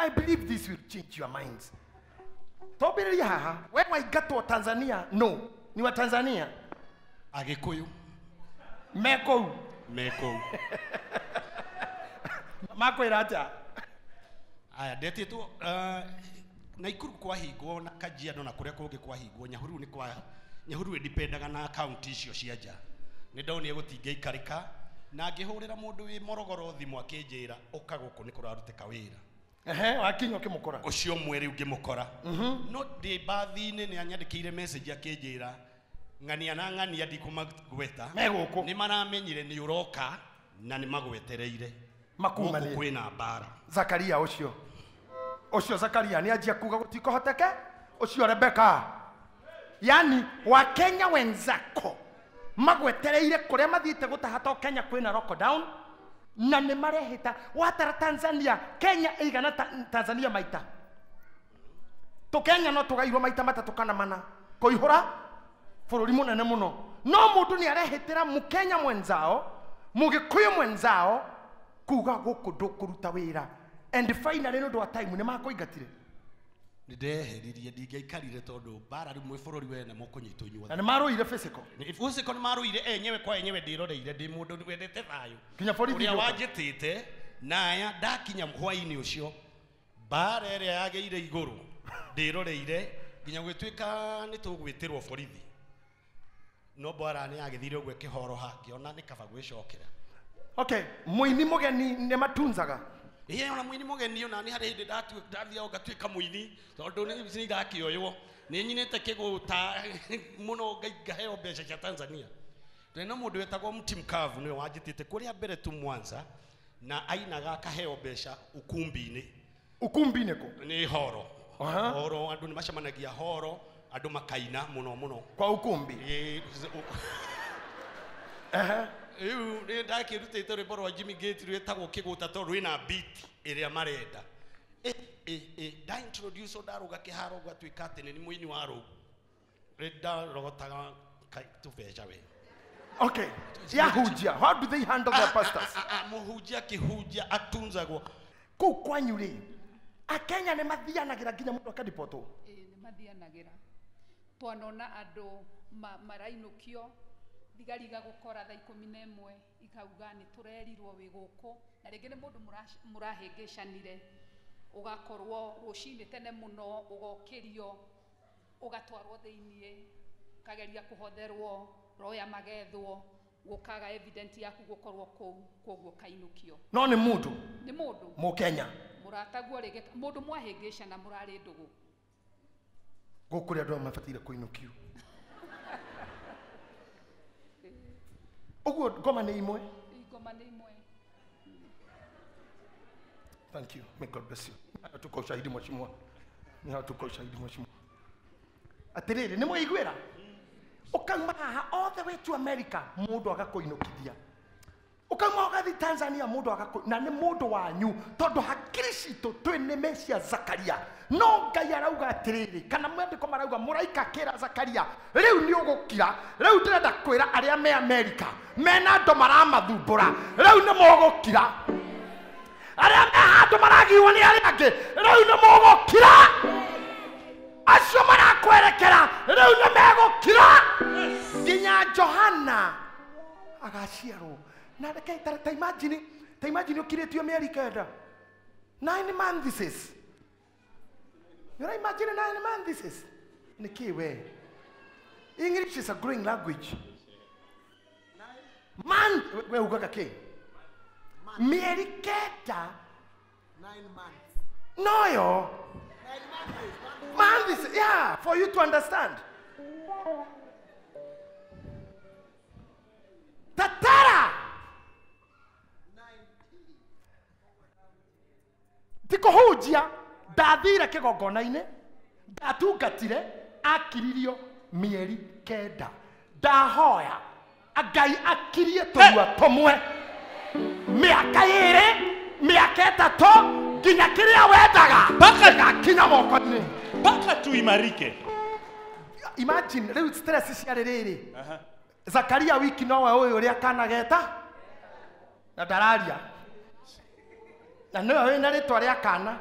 I believe this will change your minds. Tobiri haha, wewe waigatwa Tanzania? No. Ni wa Tanzania. Agikuyu. Meko. Meko. Mako irata. Aya ndetitwo Naikuru kwa hingwo na Kajiado na kuria kungi kwa hingwo Nyahururu ni kwa Nyahururu ndipendaga na county icio cia nja ni ndoni gutingia ikarika na ngihurira mundu wi Morogoro thimu akinjira uka guku ni kuraruteka wira wakinyo kimukora ucio mweri ungimukora no de bathine ni anyandikire message akinjira ngania na ngania ndikumagweta meguku ni maramenyire ni uroka na ni magwetereire makuma ni kwina bara Zakaria ucio Zakaria ni ajia kuga gutikohoteke ucio Rebeka yani wa Kenya wenzako magwetereire kuria mathiite gutahata Kenya kwina lockdown na ni marehita watara Tanzania Kenya igana Tanzania maita to Kenya no tugairwo maita matatu kana mana koihura bururi munene muno no mundu ni arehitira mukenya mwenzao mugikuyu mwenzao kuga guku ndukuruta wira and finally no do time ni makoingatire ni ndeheririe ndingeikarire tondu bara rimwe bururi wene mukunyitwo inyuothe na maruire physical physical ni maruire enyewe kwa enyewe ndiroreire ndi mundu wendete thayo kinya borithi uria wanjitite naya ndakinya hwaini ucio bara ria yageire iguru ndiroreire nginya gwituika ni tugwitirwo borithi no bara ni agithire ogwe kihoroha ngiona ni kaba gwicokera. Okay, muini mugeni ne matunzaga iye ona muini mugeni ona ni hari hindi ndathia ngatuika muini tondu ni sinigakioywo ni nyinite kiguta muno ngaheo mbeca cia Tanzania twena mundu wetagwo Mtimkavu niwe wanjitite kuria mbere tu Mwanza na ainaga kaheo mbeca ukumbi-ini ko ni horo horo andu ni macamanagia horo andu makaina muno kwa ukumbi Iu ni ndakirutite rwimbo rwa Jimmy Gate rwetagwo kiguta tondu wina beat iria marenda da introduce ndaruga kiharo gwatuika ati ni muini wa ru renda rogotaga tubeca we. Okay, yahujia how do they handle their pastors? Muhujia kihujia atunzagwo ku kwanyure Akenya ne mathianagira nginya mundu akadipoto ni mathianagira twanona andu marainukio thigariga gukora thaa 11 ikauga ni turerirwo wi guku na ringi ni mundu murahingicanire ugakorwo rucini tene muno ugokirio ugatwarwo thiini kageria kuhotherwo roya magethwo gukaga evidence yaku gukorwo koguo kainukio no ni mundu mu Kenya muratagwo ringi mundu mwahingicana murari ndugu gukuri andu mafatire kuinukio Ugo goma ni imwe. Thank you. May God bless you. Tuko ushahidi mheshimiwa. Tuko ushahidi mheshimiwa. Atiriri ni muigwira. Ukauma all the way to America mundu agakoinukithia. Ukauma ugathi Tanzania mundu na ni mundu wanyu tondu hakiri citu twine mecia Zakaria. No Ngai arauga atiriri kana mwandiko marauga muraika kira Zakaria riu ni ugukira riu ndirenda kwira aria me America mena ndo maramathumbura riu ni mugukira aria me handu maragiwa ni aria angi riu ni mugukira acio marakwerekera riu ni megukira nginya Johana agaciarwo na reke ta imagine ukiretio America 9 months this is. You know, imagine 9 months this is. Niki we. English is a growing language. Man, we ugaga ke. America 9 months. No yo. 9 months. Man, yeah, for you to understand. Tatara. Tiko hujia. Dathire kigongona-ini ndatungatire akiririo mieri 9 ndahoya Ngai akirie tuwa tumwe miaka 2 miaka 3 nginya kiria wendaga mpaka kinya moko-ini mpaka tuimarike. Imagine riu stress cia riri Zakaria wiki nowe uyu uria kanageta na ndararia na niwe wina ritwa ria kana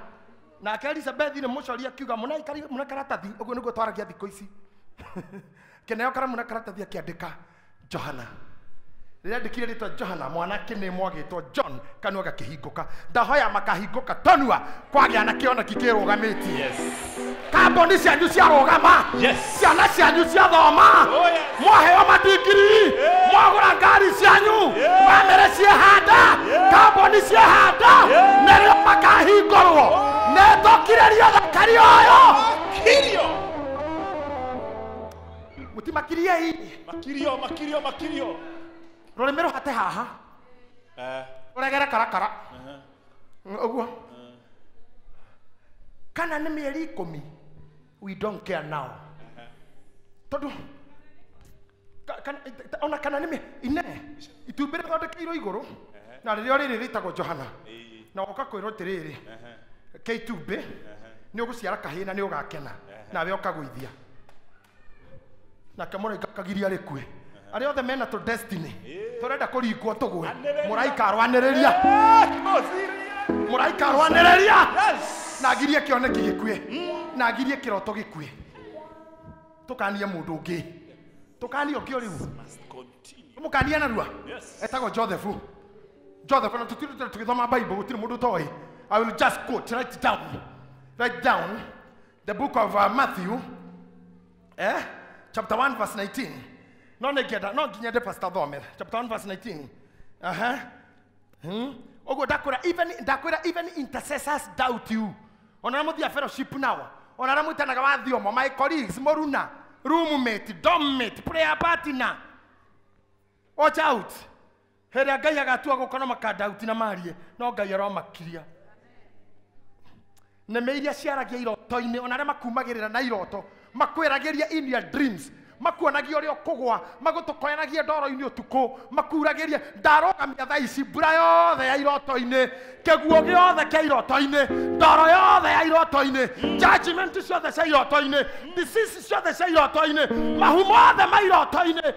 na Elizabeth ni mucoria akiuga muna karatathi uguo niguo twaragia thikũ ici keneo kara muna karatathi akiandika Johana rĩrĩa ndĩkire rĩtwa Johana mwanake nĩ mwagĩtwo John kanua gakĩhingũka ndahoya makahingũka tonua kwagĩa na kĩoneki kĩrũgamĩtie kamboni cianyu ciarũgama ciana cianyu ciathoma mwaheo madigiri mwagũra ngari cianyu bamĩrĩ ciehanda kamboni ciehanda nĩrĩo makahingũrwo nĩtũkirĩrio thakari ũyũ Kirio. mũtimakiriei Makirio. rũrĩmĩ rũhate haha ũregere karakara ũguo kana nĩ mĩeri 10 we don't care now tondũ ona kana nĩ ine itumbĩ rĩthondekeirwo igũrũ na rĩrĩa rĩrĩ rĩtagwo Johana na ũka kwĩrwo atĩrĩrĩ kĩitumbĩ nĩ ũgũciara kahĩĩ na nĩ ũgakena nawe ũkagũithia na kamũraika kagiria rĩkue arĩa othe mena to destiny tũrenda kũringwo tũgwe mũraika arwanĩrĩria na agirie kĩoneki gĩkue na agirie kĩroto gĩkue tũkanie mũndũ ũngĩ tũkanie ũkĩo rĩu mũkanie narua etagwo Joseph na tũgĩthoma Bible gũtirĩ mũndũ toĩ. I will just quote, write down the book of Matthew chapter 1 verse 19. No nginya de pastor thome chapter 1 verse 19. Ogo ndakwĩra even intercessors doubt you. Ona muthia fellowship now. Ona mutanaga wa thiomo my colleagues moruna roommate dormmate prayer partner. Watch out. Hĩrĩa Ngai agatua gũkorwo makandauti na marie no Ngai aromakiria. Nĩme iria ciaragia iroto-inĩ ona arĩa makumagĩrĩra na iroto makwĩragĩria in your dreams makuonagia ũrĩa ũkũgwa magũtũkoyanagia ndoro-inĩ ũtukũ makuragĩria ndarũgamia thaa ici mbura yothe ya iroto-inĩ kĩguũ gĩothe kĩa iroto-inĩ ndoro yothe ya iroto-inĩ judgment ciothe cia iroto-inĩ disease ciothe cia iroto-inĩ mahu mothe ma iroto-inĩ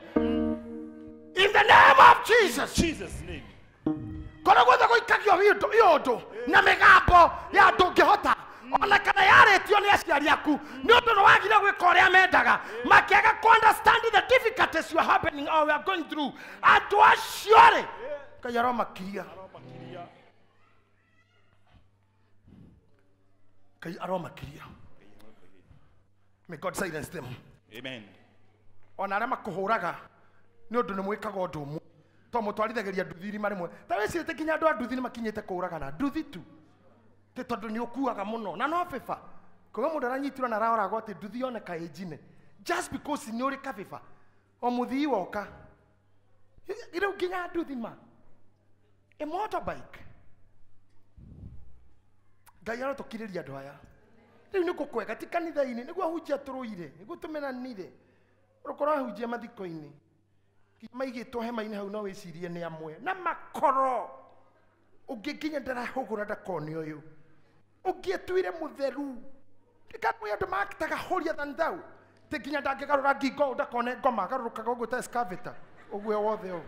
in the name of Jesus name kono gwetha gũikagio yũndũ na mĩgambo ya ndũngĩhota ona kana yarĩtio nĩ aciari aku nĩ ũndũ nĩ wagire gwĩka ũrĩa mendaga makĩaga ku understand the difficulties you are happening or we are going through andũ acio rĩ Ngai aromakiria Ngai aromakiria. May God silence them. Amen. Ona arĩa makũhũraga nĩ ũndũ nĩ mwĩkaga ũndũ ũmwe to mũtwarithagĩria nduthi irima rĩmwe ta wĩcirĩte nginya andũ a nduthi nĩ makinyĩte kũũragana nduthi tu te tondu ni okuaga muno na no beba koguo mundu aranyitirwo na aroragwo ati nduthi yoneka ĩnjine just because ni uri kabeba o muthii woka riu nginya nduthi ma a motorbike Ngai arotũkirĩria andũ aya riu nĩ gũkwega ti kanitha-inĩ nĩguo ahunjia tũrũire nĩguo tũmenanire ũrũkorwo ahunjia mathiko-inĩ maigĩtwo hema-inĩ hau no wĩcirie nĩ amwe na makoro ũngĩkinya ndarahũgũra ndakone ũyũ ũngĩetuire mũtheru ndĩkamwe andũ makitaga horia than thou tĩnginya ndangĩgarũra ngingo ndakone ngoma garũrũkaga ũguo ta excavator ũguo wothe ũũ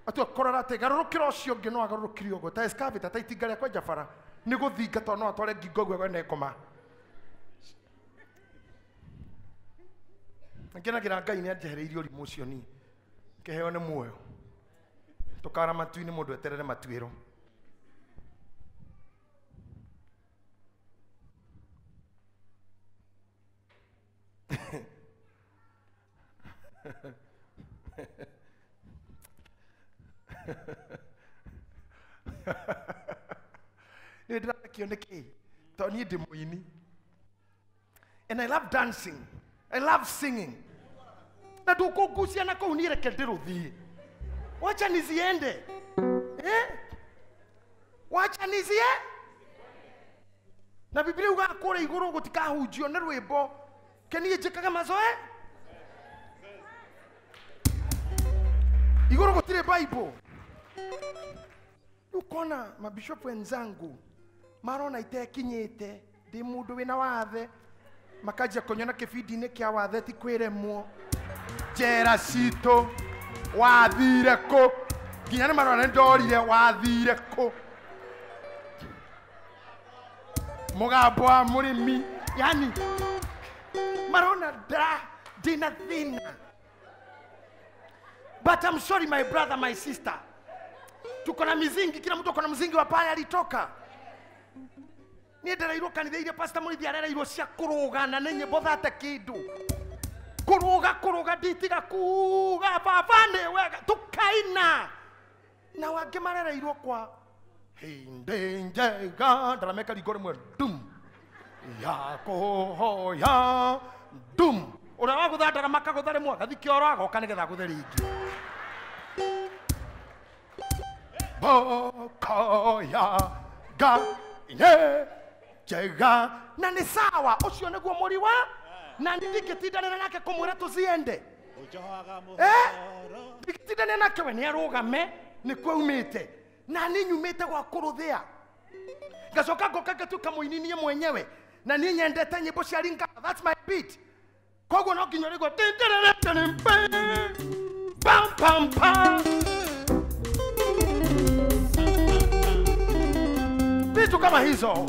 atua korora atĩ garũrũkĩra ũcio ũngĩ no agarũrũkire ũguo ta excavator ta itinga rĩa kwenja bara nĩ gũthinga tondũ no atware ngingo ũguo gwene ngoma ngenagĩra Ngai nĩ anjehereirie ũrimũ ũcio niĩ kĩheo nĩ muoyo tukara matu-inĩ mũndũ eterere matuĩro nĩ ndĩrakĩo nĩkĩ tondũ niĩ ndĩ mũini and I love dancing I love singing na ndũkũngucia na kũu niĩ reke ndĩrũthiĩ wacha niziende wacha nizie na Biblia uga kũrĩa igũrũ gũtikahunjio nĩ rwĩmbo kenie njĩkaga mazoe igũrũ gũtirĩ Bible ukona mabishopu wenzangu marona itekinyĩte ndĩ mũndũ wĩna wathe makajia kũnyona kĩbindi-inĩ kĩa wathe ti kwĩremwo njera citũ wathire kũ nginya nĩ marona ndorire wathire kũ mugambo wa murimi yani marona dina thina. But I'm sorry my brother, my sister, tuko na mizingi, kila mtu akona mzingi wa pale alitoka. Ni ndarairwo kanitha ile pastor Murithi arerairwo cia kurugana na nyimbo thate kindu kuruga nditiga kuga baba ni wega tukaina na wange marerairwo kwa hinde njega ndarameka rigore mwe dum ya kuhoya dum ura waguthandara makaguthare mwa gathikio orago kanigetha gutheri ingi bokoya ga ine jega na ni sawa ucio niguo muri wa na ndikitindana nake kumwira tuziende ndikitindana nake we ni arugame ni kwaumite na ni nyumite gwa kuruthia gacoka ngoka ngatuka muininie mwenyewe na ni nyendete nyimbo cia ringa. That's my beat. Koguo no nginya rigo pam pam pam vitu kama hizo.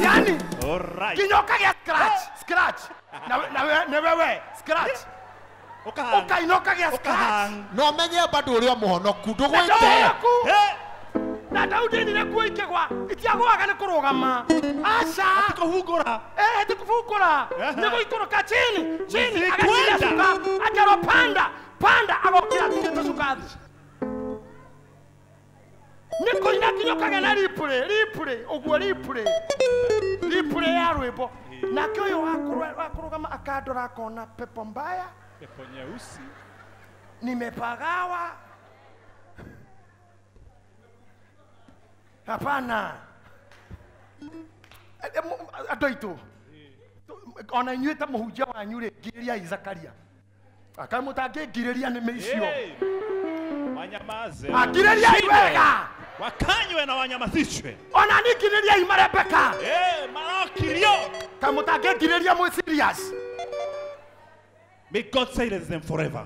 Yani kinyoka ya scratch na wewe scratch oka inoka ya scratch no menye bado uri omuhonoku ndugwite na Daudi ni nakuikegwa itiagwaga ni kurugama acha Tukahungura. tukufukura nego ikoroka chini agasuka ajaro panda agokira tukisuka niko ina kinyoka na ripure ogwo ripure ya rwimbo na kioyo wakurugama akadora akona pepo mbaya Pepo nyeusi. Nimepagawa. Hapana. Adoito. Ona nyueta muhujia wa nyure giria Izakaria. Akamutage gireria ni meisio. Wanyamaze. Gireria iwega. Wakanywe na wanyamazishwe. Ona ni gireria imarebeka. Marakirio. Kamutage gireria mu serious. May God silence them forever.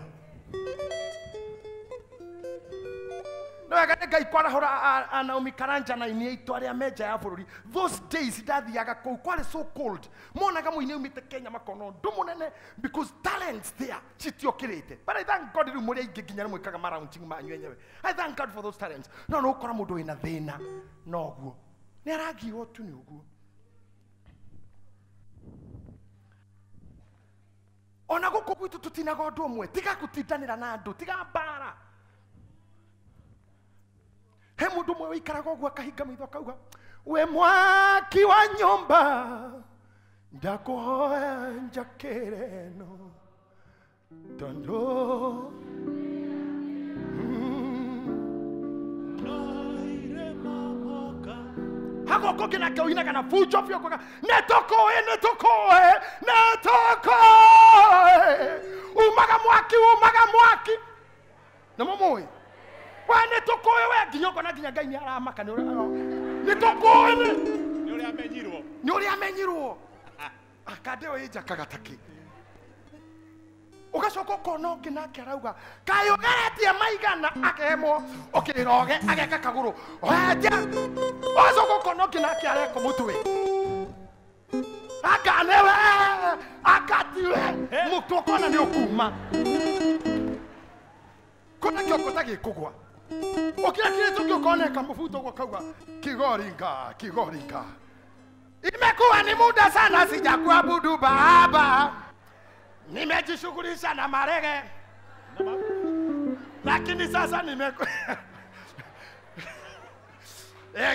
No agateka ikwara hora Naomi Karanja na ini itware meja ya bururi. Those days dathiaga kou kware so cold. Monaga muine umite Kenya makono ndumunene because talents there chitiokirite. But I thank God ru muri ingiginya mwikaga maraunting manyu enyewe. I thank God for those talents. No ukora mundu ina thina noguo. Ni aragirwo tu ni uguo. Ona guku gwitu tutinaga undu umwe tiga gutindanira na andu tiga mbara. He mundu mwe wikaraga uguo akahinga maitho akauga we mwaki wa nyumba ndakuhoya njakire no tondo hago kokina kaina kana fujo fyo koka netokoe umaga mwaki na momoi wane tokoe we ginyoko na ginya ngai aramaka ni tokoe ni uri amenyirwo akadeo ija kagataki ugacoka kono kina karauga kayo geretie maigana akemo okiroge ageka kaguru oya ugacoka kono kina kiareko mutwe akanewe akatiwe mutu kona ni okuma kona kioko tagi kugwa okira kile tukio kone kamufuto kwa kauga kigoringa imekuwa ni muda sana sijakuabudu Baba. Nimejishughulisha na marege. Lakini sasa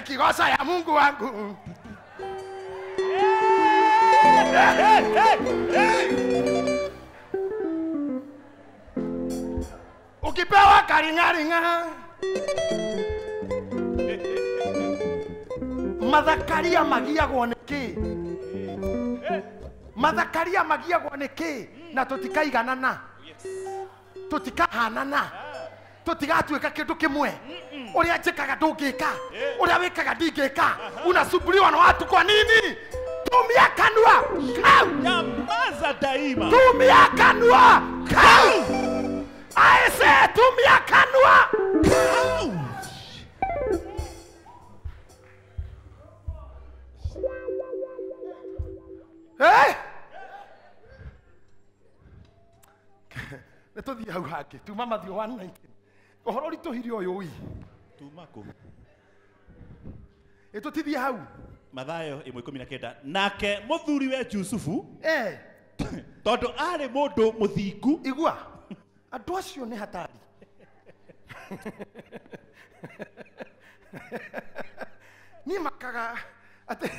kigosa ya Mungu wangu. Ukipewa karingaringa. Mathakaria magiagwo niki. Mathakaria magiagwo niki na tutikaiganana. Tutikahanana. Tutigatuika kindu kimwe. Uria njikaga ndungika. Uria wikaga ndingika. Unasumbuliwa na watu kwa nini? tumia kanua kau, Nyamaza daima. tumia kanua kau. I say tumia kanua kau. Eh? Netuthie hau hake tuma Matthew 1:19 ohoro rituhire uyu ui Tumako. etutithie hau Mathayo 1:19. Nake muthuriwe Jusufu tondu ari mundu muthingu. igua andu acio ni hatari ni makaga ate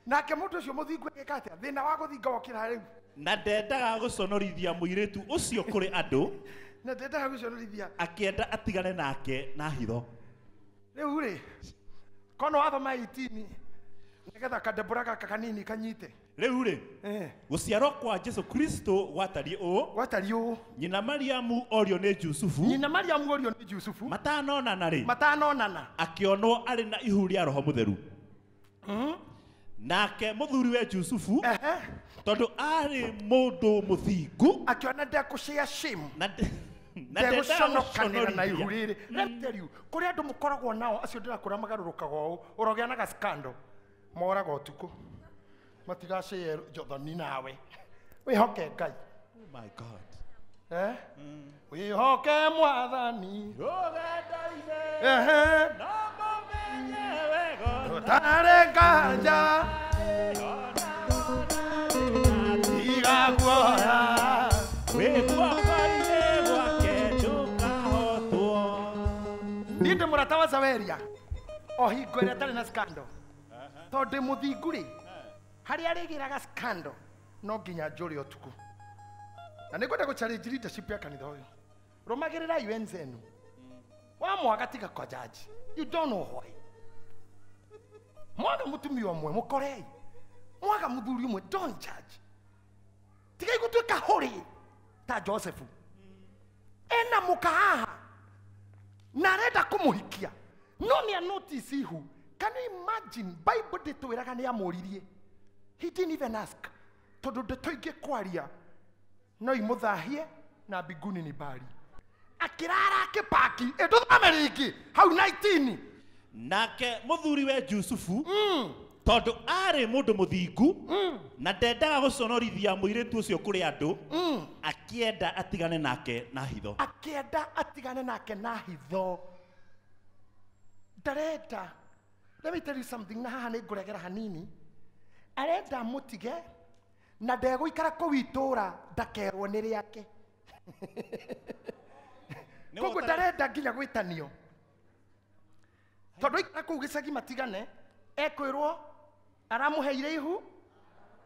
nake mundu ucio muthingu eka atia thina wa guthinga wokira riu Na ndendaga guconorithia muiritu ucio kuri andu. na ndendaga guconorithia Akienda atigane nake na hitho. riu ri kono wathoma 18 nigetha kadebura gaka kanini kanyite Riu ri guciarwo kwa Jesu Kristo gwatari u gwatari u nyina Mariamu orio ni Jusufu. nyina Mariamu orio ni Jusufu Matanonana ri matanonana akionwo ari na ihu ria Roho Mutheru. Nake muthuriwe Jusufu tondu ari mundu muthingu akiona ndekushare shame na ndeguconokanira na ihu riri. Let me tell you, kuri andu mukoragwo nao acio ndirakura magarurukaga uu urogea na gaskando moraga utuku matigacie jothoni nawe wihoke Ngai. Oh my God. Wihoke Mwathani Rugendo-ine no mumenye wego tare nganja igakuoya wiguoko-ine gwake ndukahotwo. ni ndi murata wa Saweria o hingo iria tari na skando tondu muthingu ri haria arigiraga skando no nginya njuri utuku na nikwenda ku challenge leadership ya kanitha uyu rumagirira wenzenu wa mwaga tiga kwa judge you don't know why mwaga mutumia umwe mukorei mwaga muthuri umwe don't judge tiga igutwika hori ta Joseph ena mukahaha na renda kumuhikia no ni a notice ihu. Can you imagine Bible nditwiraga ni amuririe he didn't even ask tondu nditoinge kwaria no imuthahie na mbinguni ni mbari akirara akipaki nduthome ringi hau 19. Nake muthuriwe Jusufu tondu ari mundu muthingu na ndendaga guconorithia muiritu ucio kuri andu akienda atigane nake na hitho. Akienda atigane nake na hitho ndarenda. Let me tell you something, na haha ninguregera hanini arenda mutige na ndegũikara kũu itura ndakerwo nĩ rĩake koguo ndarenda nginya gwĩtanio tondũ aikara kũu gĩcagi matigane ekwĩrwo aramũheire ihu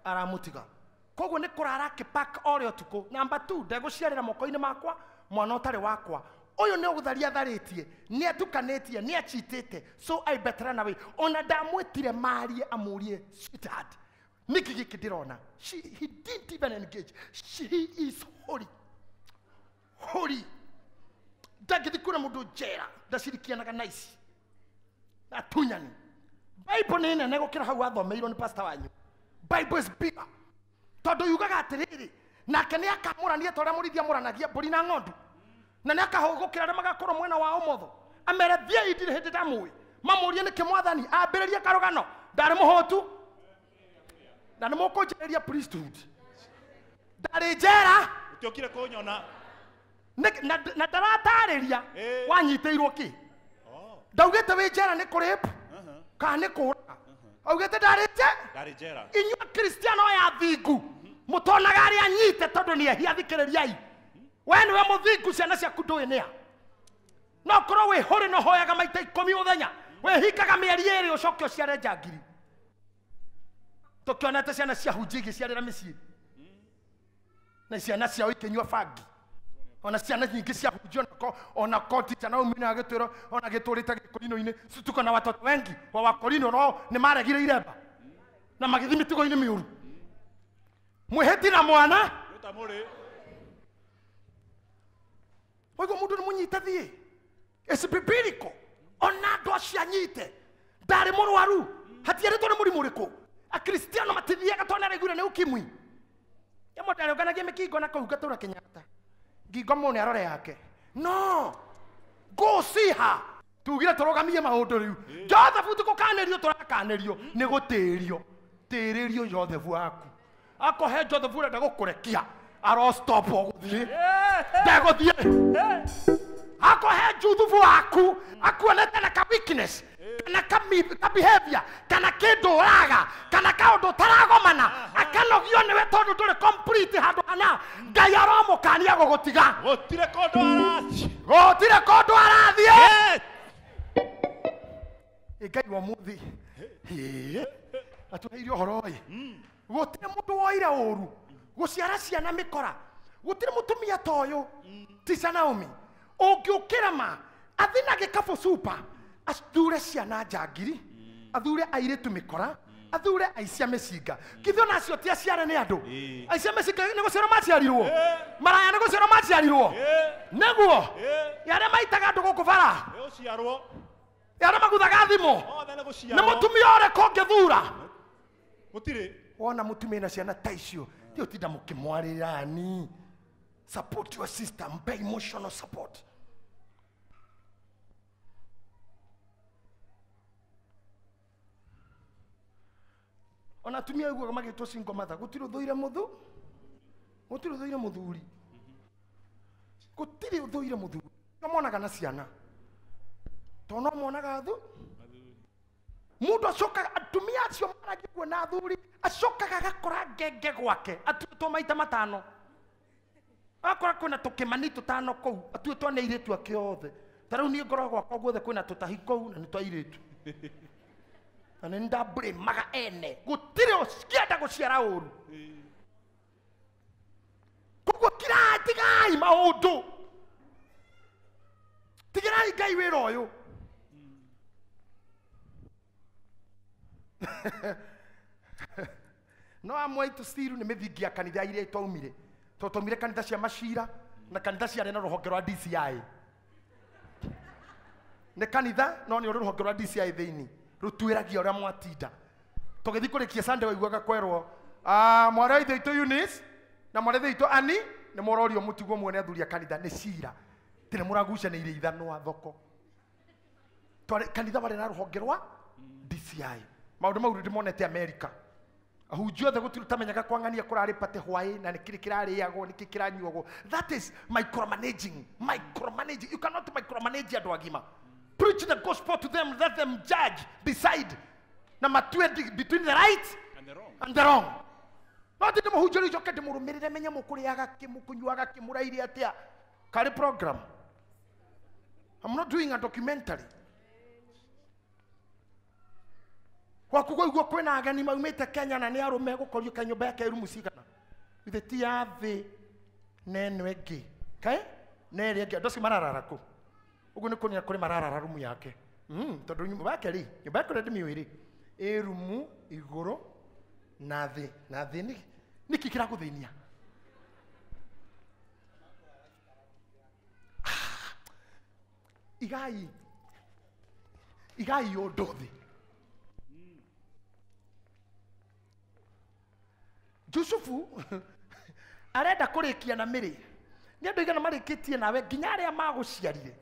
aramũtiga koguo nĩ kũrara akĩpack ore ũtukũ. Number 2 ndegũciarĩra moko-inĩ makwa mwana ũtarĩ wakwa uyu nĩ ũgũtharia tharĩtie nĩ atukanĩtie nĩ achitĩte so I better run away. Ona ndamwĩtire marie amũrie sweetheart niki gĩkĩ ndĩrona he didn't even engage. He is holy holy ndangĩthi kuona mũndũ njera ndacirikianaga na ici atunyani. Bible nĩ nene gũkĩra hau athomeirwo nĩ pastor wanyu. Bible is bigger tondũ yugaga atĩrĩrĩ nake nĩ akamũrania ta ũrĩa mũrĩithia mũranagia mbũri na ng'ondu na nĩ akahũgũkĩra arĩa magakorwo mwena wa ũmotho amere thiai ndirĩ hĩndĩ ndamũĩ mamũrie nĩkĩ Mwathani ambĩrĩrie karũgano ndarĩ mũhũtu na nĩ mũkũnjĩrĩria priesthood ndarĩ njera utiokire kunyona na ndaratarĩria wanyitĩirwo kĩ ndaugĩte wĩ njera nĩ kũrĩpu kana nĩ kũũraga augĩte ndarĩ njera. Inyuĩ Kristiano ya thingu mũtonaga arĩa anyite tondũ nĩ ehia thikĩrĩriai we nĩwe mũthingu ciana ciaku ndũĩ nĩa no korwo wĩ hũrĩ no hoyaga maita 10 mũthenya wĩhikaga mĩeri 2 ũcoke ũciare njangiri tũkĩonete ciana ciahunjia igĩciarĩra mĩciĩ na ciana ciao ikĩnyua bangi ona ciana nyingĩ ciahunjio ona koti na umina agĩtwĩrwo ona gĩtũrĩte gĩkũrinũ-inĩ tuko na watoto wengi wa wakorino no nĩ maregire iremba na magĩthi mĩtugo-inĩ mĩũru mwĩhĩti na mwana oigo mundu nĩ mũnyite thiĩ it's biblical ona andũ acio anyite ndarĩ mũrwaru hatiaretwo nĩ mũrimũ ũrĩkũ akristiano matithiaga tondũ nĩaraiguire nĩ ukimwi yamwe ndarĩũnganagia mĩkingo na kũu Gatũra Kenyatta ngingo mũne arore yake no go see her tugire tũrũgamie maũndũ rĩu Joseph tũkanĩrio tũrakanĩrio nĩ gũtĩrio tĩrĩrio Joseph waku akohe Joseph ũrenda gũkũrekia aro stop gũthiĩ ndegũthiĩ akohe Joseph waku akuonete na ka weakness kana ka behavior kana kĩndũ ũraga kana kaũndũ taragomana akanogio nĩwe tondũ ndũrĩ complete handũ hana Ngai aromũkania gũgũtiga Gũtirĩ kũndũ arathiĩ. Ngai wa mũthĩ atũheire ũhoro ĩ gũtirĩ mũndũ woire ũru gũciara ciana mĩkora gũtirĩ mũtumia ta ũyũ Tisa Naomi ũngĩũkĩra ma athiĩ na gĩkabũ super athure ciana njangiri athure airĩtu mĩkora athure aicia mĩcinga kitho nacio tia ciare nĩ andũ aicia mĩcinga nĩ gũciarwo maciarirwo maraya nĩ gũciarwo maciarirwo nĩguo yarĩa maitaga andũ gũkũ bara yarĩa maguthaga thimũ nĩ mũtumia ũrĩkũ ũngĩthura Gũtirĩ. wona mũtumia na ciana ta icio nĩ ũtinda mũkĩmwarĩra ni support your sister mpe emotional support ona atumia uguo magĩtwo single mother gũtirĩ ũthũire mũthuri gũtirĩ ũthũire mũthuri monaga na ciana tondũ no monaga mũndũ acokaga atumia acio maragia kuona athuri acokaga agakora ngenge gwake atuĩtwo maita matano akora kwĩna tũkĩmani tũtano kũu atuĩtwo nĩ airĩtu ake othe ta rĩu niĩ ngoro gwakwa guothe kwĩna tũtahi kũu na nĩ twa airĩtu na nĩ ndambũrĩmaga ene gũtirĩ ũkĩenda gũciara ũru koguo tigai maũndũ tigĩrai Ngai wĩra ũyũ no amwe itu still nĩ mĩthingi ya kanitha iria itaumire twaumire kanitha cia macira na kanitha ciarĩ na rũhonge rwa DCI nĩ kanitha no nĩ ũrĩ rũhonge rwa DCI thĩinĩ rũtuĩragia ũrĩa mwatinda tũgĩthiĩ kũrĩkia Sunday waiguaga kwerwo mwarĩ wa ithe itũ Eunice na mwarĩ wa ithe itũ Annie nĩ mũrorio mũtigwo muone athuri a kanitha nĩ cira tene mũragucanĩire ithanwa thoko kanitha warĩ na rũhonge rwa DCI maũndũ mau ndĩmonete America ahunjia othe gũtirĩ tamenyaga kwang'ania kũrarĩ pate hwaĩ na nĩkĩrĩ kĩrarĩagwo nĩkĩ kĩranyuagwo that is micromanaging you cannot micromanage andũ agima preach the gospel to them let them judge decide na matue between the right and the wrong no ndĩ mũhunjia rĩu njoke ndĩmũrũmĩrĩre menye mũkũrĩaga kĩmũkũnyuaga kĩmũraire atĩa karĩ program I'm not doing a documentary Wakugo kwena ageni maumite Kenya na nĩ arũme gũkorio kanyũmba yake irumu cigana ithe ti ya thĩ neno ĩngĩ kaĩ na ĩrĩa ĩngĩ ndoci mararara kũ ũguo nĩ kũnia kũrĩ mararara rumu yake tondũ nyũmba yake rĩ nyũmba yake ndĩmĩũĩ irumu igũrũ na thĩ nĩkĩ kĩragũthĩnia igai ũndũ thĩ Yusufu arenda kũrĩkia na Mĩrĩ nĩ andũ igana marĩkĩtie nawe nginya arĩa magũciarire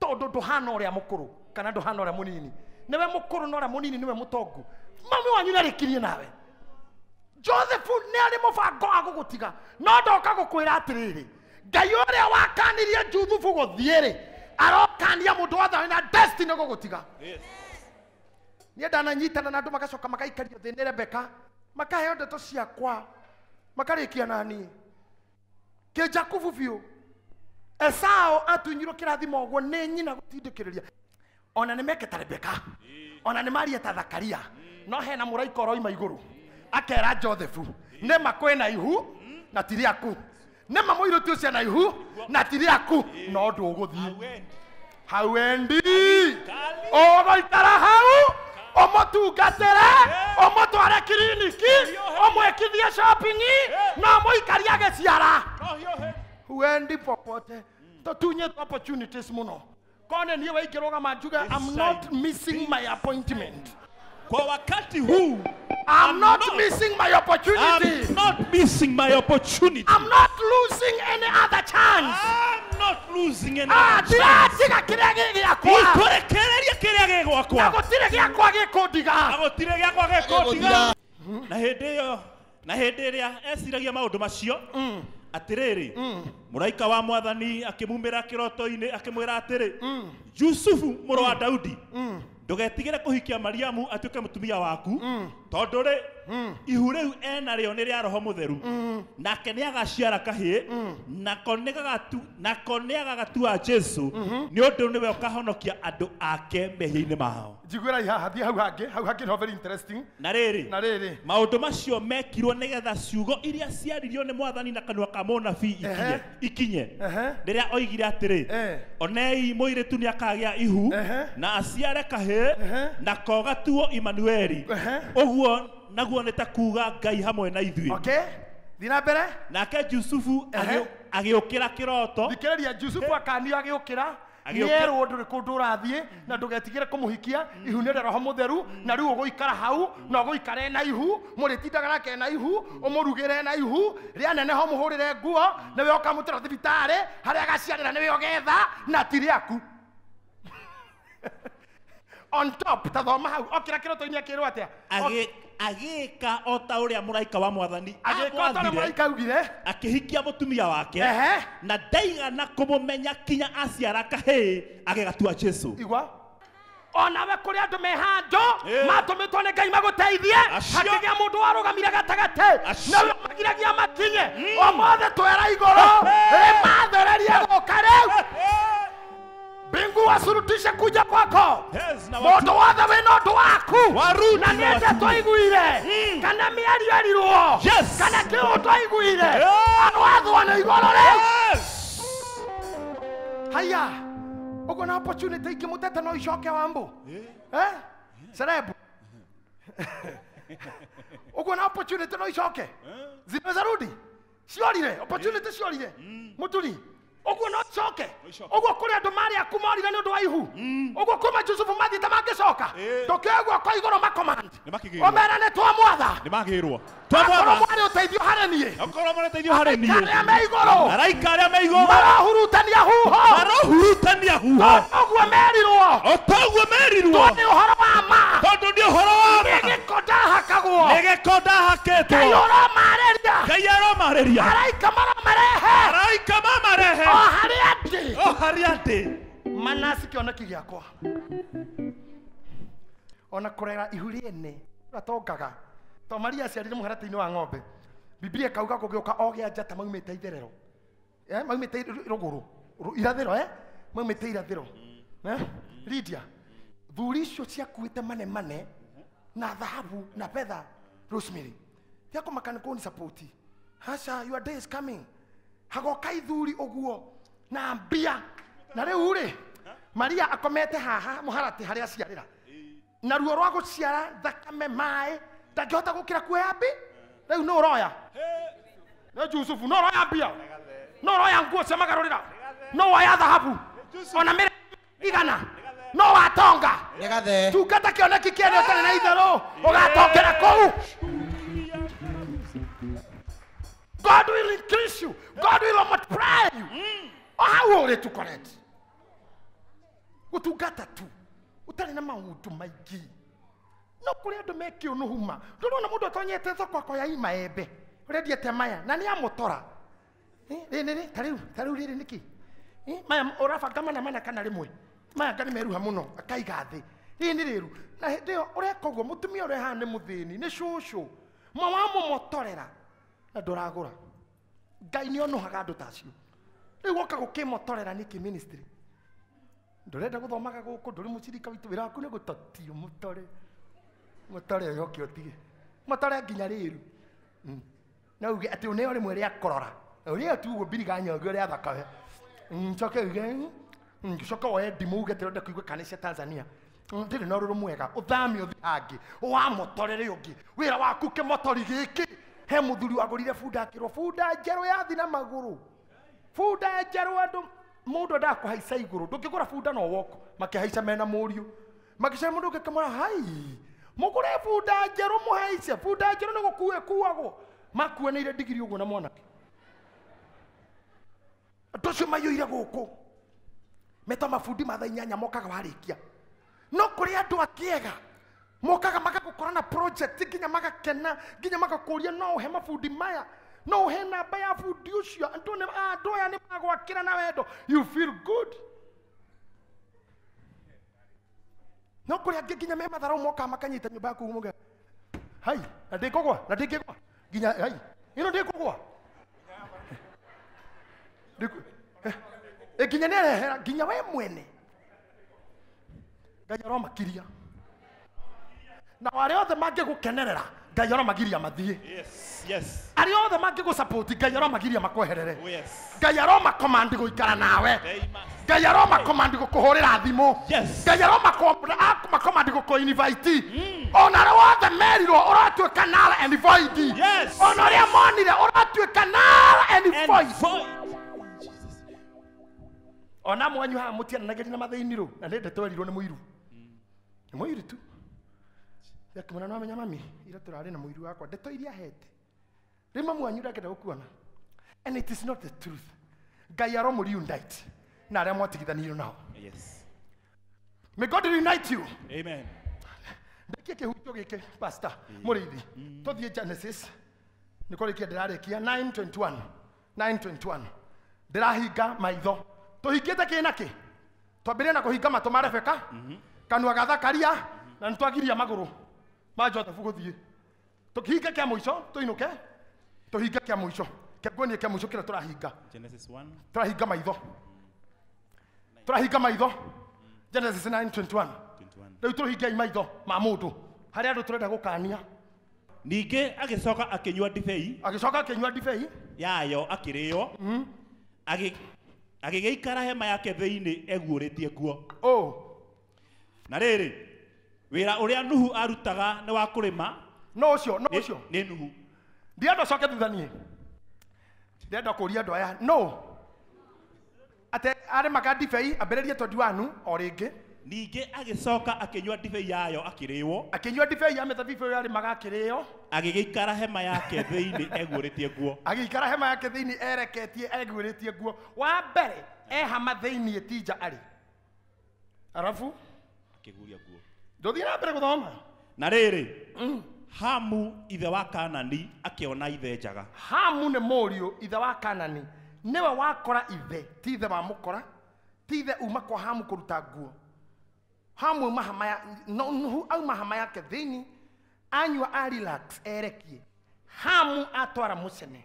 tondũ ndũhana ũrĩa mũkũrũ kana ndũhana ũrĩa mũnini nĩwe mũkũrũ na ũrĩa mũnini nĩwe mũtongu mami wanyu nĩarĩkirie nawe Joseph nĩ arĩ mũbango wa gũgũtiga no ndoka gũkwĩra atĩrĩrĩ Ngai ũrĩa wakanirie Yusufu gũthiĩ-rĩ arokania mũndũ wothe wĩna destiny gũgũtiga niĩ ndananyitana na andũ magacoka magaikario thĩ nĩ Rebeka makaheo ndeto ciakwa makarĩkia nani ke Jakubu biũ Esau atunyirwo kĩrathimo ũguo nĩ nyina gũtindĩkĩrĩria ona nĩ meketa Rebeka ona nĩ maria ta Zakaria no hena mũraika ũroima igũrũ akera Joseph nĩ makwĩna ihu na tiri aku nĩ mamũirũ tu cia na ihu na tiri aku no ndũgũthiĩ hau endi ũgũikara hau omotungatĩre omotware kiriniki omwĩkithie shopping na mũikarie agĩciara huendi popote tũtunyĩtwo opportunities mũno kone niĩ waingĩrũgama njuge I'm not missing my appointment Kwa wakati huu I'm not missing my opportunity. I'm not missing my opportunity. I'm not losing any other chance. I'm not losing any Ah, other chance. tiga kiria gĩakwa. Ikorekereria kĩrĩa Na gĩgwakwa. gũtirĩ gĩakwa gĩkũndiga. Agotire gĩakwa gĩkũndiga. Na hĩndĩ ĩyo, na hĩndĩ ĩrĩa eciragia maũndũ macio, atĩrĩrĩ, mũraika wa Mwathani akĩmumĩra kĩroto-inĩ akĩmwĩra atĩrĩ, Yusufu mũrũ wa Daudi, ndũgetigĩre kũhikia Mariamu atuĩke mũtumia waku, tondũ rĩ ihu rĩu enarĩo nĩ rĩa Roho Mũtheru, nake nĩagaciara kahĩĩ, nako nĩagagatua Jesu, nĩ ũndũ nĩwe ũkahonokia andũ ake mehia-inĩ mao. Njiguĩra ihaha thiĩ hau hangĩ no very interesting. Na rĩrĩ Rĩrĩ maũndũ macio mekirwo nĩgetha ciugo iria ciaririo nĩ Mwathani na kanua ka mũnabii ikinye rĩrĩa oigire atĩrĩ, onei mũirĩtu nĩakagĩa ihu na aciare kahĩĩ, nako gatuo Imanueli. Ũguo naguo nĩ ta kuuga Ngai hamwe na ithuĩ. Okay, thiĩ na mbere. Nake Yusufu agĩũkĩra kĩroto. Thikĩrĩria, Yusufu akanio agĩũkĩra, nĩerwo ndũrĩ kũndũ ũrathiĩ na ndũgetigĩre kũmũhikia, ihu nĩ rĩa Roho Mũtheru, na rĩu ũgũikara hau na ũgũikara na ihu, mũrĩtindaga nake na ihu, ũmũrugĩre na ihu, rĩa neneho mũhũrĩre nguo, nĩwe ũkamũtwara thibitarĩ harĩa agaciarĩra nĩwe ũgetha na ti rĩaku. On top, ta thoma hau, okĩra kĩroto-inĩ akĩrwo atĩa? Agĩka o ta ũrĩa mũraika wa Mwathani Agĩka o ta ũrĩa mũraika augire, akĩhikia mũtumia wake, na ndaigana kũmũmenya kinya aciara kahĩĩ agĩgatua Jesu. Igua, onawe kũrĩ andũ me handũ matũmĩtwo nĩ Ngai magũteithie, hakĩgĩa mũndũ warũgamire gatagatĩ nawe magiragia makinye, ũmothe twera igũrũ rĩmathererie gũka rĩu. Mbingu wasurutishe kuja kwako. Mũndũ wothe wĩna ũndũ waku na nĩende twaiguire kana mĩario ĩrirwo kana kĩũ twaiguire arwathwo nĩ igũrũ rĩu. Haya, ũguo na opportunity ingĩ mũtete no icoke Wambu Serebu. Ũguo na opportunity no icoke zinaweza rudi, ciorire opportunity ciorire mũturi. Ũguo no coke, ũguo kũrĩ andũ marĩ aku morire nĩ ũndũ wa ihu, ũguo kuma Yusufu mathiĩte mangĩcoka, ndũkĩigua kwa igũrũ makomandi ũmera nĩ twamwatha, akorwo mwarĩ ũteithio harĩ niĩ, arĩa me igũrũ marahurutania huho, ũguo merirwo tondũ nĩ ũhoro wa ma, nĩ gĩko ndahakagwo, Ngai ũromarĩria, araika maromarehe o harĩa ndĩ. Manasi kĩoneki gĩakwa ona kũrera ihu rĩene ũratongaga to Maria aciarire mũharatĩ-inĩ wa ng'ombe. Biblia kauga kũgĩũka o gĩa njata maumĩte itherero, maumĩte rũgũrũ irathĩro, maumĩte irathĩro. Lydia, thuri icio ciakuĩte mane na thahabu na fedha, Rosemary tiako makanikoni support. Hasha, your day is coming. Hagoka ithuri ũguo na mbia na rĩu rĩ Maria akomete haha mũharatĩ harĩa aciarĩra na ruo rwa gũciara thakame maĩ ndangĩhota gũkĩra kuoya mbi. Rĩu no ũroya na Yusufu, no ũroya mbia, no ũroya nguo cia magarũrĩra, no woya thahabu ona mĩrĩ igana, no watonga tungata kĩoneki kĩene ũtarĩ na itherũ ũgatongera kũu. God will increase you. God will multiply you. How will it correct? Utugata tu. Utari na maundu maigi. No kuri andu mekio no huma. Ndona mundu atonyete thoko ya imaembe. Urediete maya na ni amutora. Tariu riri niki. Maya urabanga mana kana rimwe. Maya ngani meruha muno akaiga thi. Ni riru. Na ndio ureka uguo mutumia ure hane muthini ni shushu. Mwamu motorera. Na ndoragura Ngai nĩ onohaga andũ tacio. Rĩu woka gũkĩmotorera nĩkĩ ministry? Ndũrenda gũthomaga gũkũ ndũrĩ mũcirika witũ wĩra waku nĩ gũtatio mũtore ũyũ ũke ũtige mũtore nginya rĩru na uge atĩ ũneo rĩmwe rĩa korora ũrĩa tu ũguo mbiriga nyongũ rĩa thakame ncoke uge ngicoka woye ndimũ uge tĩrenda kũigua kanĩcia Tanzania ndĩrĩ na ũrũrũ mwega ũthami ũthi hangĩ wamotorere ũngĩ wĩra waku kĩmotori gĩkĩ. He muthuri wagũrire bunda akĩrwo bunda njerũ yathi na magũrũ, bunda njerũ andũ mũndũ ndakũhaica igũrũ ndũngĩgũra bunda no woko makĩhaica mena mũriũ makĩcara mũndũ ũngĩ kamara hai mugure bunda njeru muhaice bunda njeru ni gukue kuagwo makueneire ndigiri uguo na mwanake ndocio maiyũire gũkũ meta mabundi mathaa inyanya mokaga warĩkia no kũrĩ andũ akĩega mokaga magagũkora na project nginya magakena nginya magakũria no ũhe mabundi maya no ũhe namba ya bundi ũcio andũ aya nĩ magwakĩra na wendo you feel good no kũrĩ angĩ nginya me matharau mokaga makanyita nyũmba yaku muge hai na ndĩkũgwa nginya hai ĩno ndĩkũgwa nginya nĩarehera nginya we mwene Ngai aromakiria na wale othe mangĩgũkenerera Ngai aromagiria mathiĩ Yes. arĩa othe mangĩgũsupport Ngai aromagiria makweherere Ngai aromakomandi gũikara nawe Ngai aromakomandi gũkũhũrĩra thimũ Ngai aromakomandi gũkũ-invite ona arĩa othe merirwo ũratuĩka null and void ona arĩa monire ũratuĩka null and void ona mwanyu haha mũtiananagĩria na mathĩni rũ na nĩ ndeto erirwo nĩ mũiru nĩ mũiru tu yakĩmwĩra no amenya mami ira tũrarĩ na mũiru wakwa ndeto iria hete rĩu mamu wanyu ndangĩenda gũkuona and it is not the truth Ngai aromũreunite na arĩa mwatigithanĩirio nao may God reunite you Amen. ndekie kĩhutio gĩkĩ pastor mũrĩithi tũthiĩ Genesis nĩ kũrĩkia ndĩrarĩkia 9:21 ndĩrahinga maitho tũhingĩte kĩ na kĩ twambĩrĩrie na kũhinga matũ ma Rebeka kanua ga Zakaria na nĩtwagiria magũrũ ma Joseph gũthiĩ tũkĩhinga kĩa mũico tũinũke tũhinge kĩa mũico kĩguonie kĩa mũico kĩrĩa tũrahinga Genesis 1. tũrahinga maitho Genesis 9:21 rĩu tũhinge maitho ma mũndũ harĩa andũ tũrenda gũkania Ningĩ agĩcoka akĩnyua ndibei yayo akĩrĩo agĩgĩikara hema yake thĩinĩ eguũrĩtie nguo na rĩrĩ wĩra ũrĩa Nuhu arutaga nĩ wa kũrĩma no ũcio nĩ Nuhu ndienda coke thutha ndienda kũria andũ aya no ate arĩmaga ndibei ambĩrĩrie 21 o rĩngĩ ningĩ agĩcoka akĩnyua ndibei yayo akĩrĩo akĩnyua ndibei ya mĩthabibũ ĩyo arĩmaga akĩrĩo agĩgĩikara hema yake thĩinĩ eguũrĩtie nguo agĩikara hema yake thĩinĩ ereketie eguũrĩtie nguo wa mbere ehama thĩinĩ tija arĩ arabu akĩguria nguo ndũthiĩ na mbere gũthoma na rĩrĩ Hamu ithe wa Kanani akĩona ithe njaga Hamu nĩ mũriũ ithe wa Kanani nĩwe wakora ithe ti ithe wa mũkora ti ithe uma kwa Hamu kũruta nguo Hamu auma hama yake thĩinĩ anyua a relax erekie Hamu atwara mũcene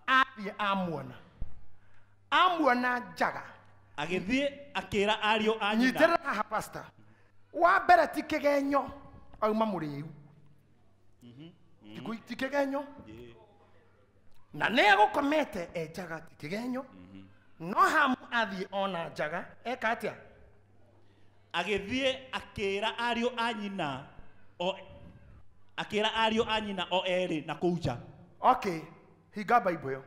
athiĩ amuona njaga agĩthiĩ akĩra ariũ a nyina nyitĩrĩra haha pastor wa mbere ti kĩgenyo auma mũrĩu ti kĩgenyo na nĩ agũkomete njaga ti kĩgenyo no Hamu athiĩ ona njaga eka atĩa agĩthiĩ akĩra ariũ a nyina o erĩ na kũu nja hinga Bible ĩyo